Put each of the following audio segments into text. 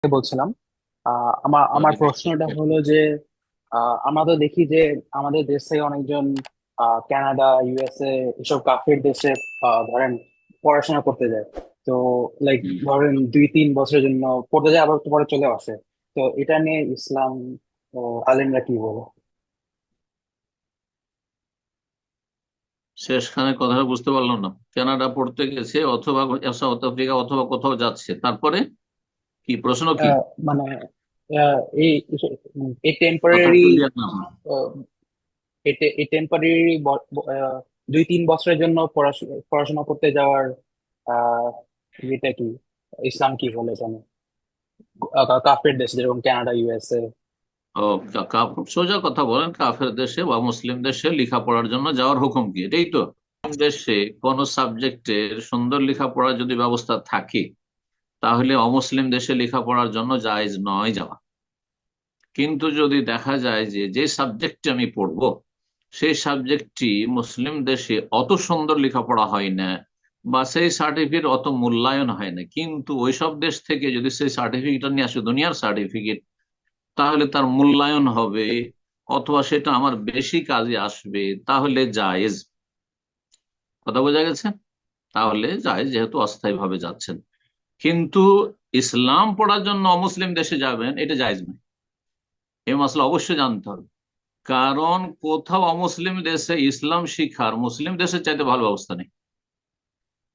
বলছিলাম। আমার আমার ওয়ালাইকুম প্রশ্নটা আসসালাম। হলো যে আমরা তো দেখি যে আমাদের দেশ থেকে অনেকজন কানাডা, ইউএসএ এসব কাফির দেশে ধরেন পড়াশোনা করতে যায়। তো লাইক হুম। ধরেন 2-3 বছরের জন্য পড়তে যায়, আবার তো পরে চলে আসে। তো এটা নিয়ে ইসলাম ও আলেমরা কি বলে? শেষখানে কথাটা বুঝতে পারলাম না। কানাডা পড়তে গেছে অথবা সাউথ আফ্রিকা অথবা কোথাও যাচ্ছে, তারপরে কি প্রশ্ন কি? আহ, মানে এই এই কথা টেম্পোরারি ক্লিয়ার না হয়। এই টেম্পোরারি 2-3 বছরের জন্য পড়াশোনা করতে যাওয়ার আহ এটা কি, ইসলাম কি বলে জানো? কাফের দেশ যেরকম কানাডা, ইউএসএ। ও, খুব সোজা কথা বলেন, কাফের দেশে বা মুসলিম দেশে লেখাপড়ার জন্য যাওয়ার হুকুম কি, এটাই তো? দেশে কোন সাবজেক্টের সুন্দর লেখাপড়ার যদি ব্যবস্থা থাকে, তাহলে অমুসলিম দেশে লেখাপড়ার জন্য জায়েজ নয় যাওয়া। কিন্তু যদি দেখা যায় যে যে সাবজেক্টে আমি পড়বো সেই সাবজেক্টটি মুসলিম দেশে অত সুন্দর লেখাপড়া হয় না, বা সেই সার্টিফিকেট অত মূল্যায়ন হয় না, কিন্তু ওই সব দেশ থেকে যদি সেই সার্টিফিকেটটা নিয়ে আসে, দুনিয়ার সার্টিফিকেট, তাহলে তার মূল্যায়ন হবে, অথবা সেটা আমার বেশি কাজে আসবে, তাহলে জায়েজ। কথা বোঝা গেছে? তাহলে জায়েজ, যেহেতু অস্থায়ী ভাবে যাচ্ছেন। কিন্তু ইসলাম পড়ার জন্য অমুসলিম দেশে যাবেন, এটা জায়েজ নয়। এই মশলা অবশ্যই জানতে হবে। কারণ কোথাও অমুসলিম দেশে ইসলাম শিখার মুসলিম দেশের চাইতে ভালো ব্যবস্থা নেই।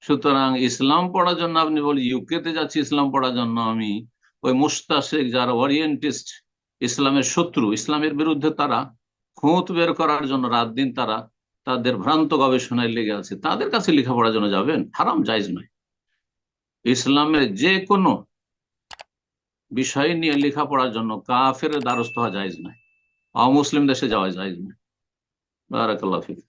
সুতরাং ইসলাম পড়ার জন্য আপনি বলি ইউকে তে যাচ্ছি ইসলাম পড়ার জন্য আমি, ওই মুস্তাশিক যারা ওরিয়েন্টিস্ট, ইসলামের শত্রু, ইসলামের বিরুদ্ধে তারা খুঁত বের করার জন্য রাত দিন তারা তাদের ভ্রান্ত গবেষণায় লেগে আছে, তাদের কাছে লেখাপড়ার জন্য যাবেন? হারাম, জায়েজ নয়। ইসলামের যে কোনো বিষয় নিয়ে লেখাপড়ার জন্য কাফের দ্বারস্থ হওয়া জায়েজ নয়, অমুসলিম দেশে যাওয়া জায়েজ নয়। বারাকাল্লাহ ফিক।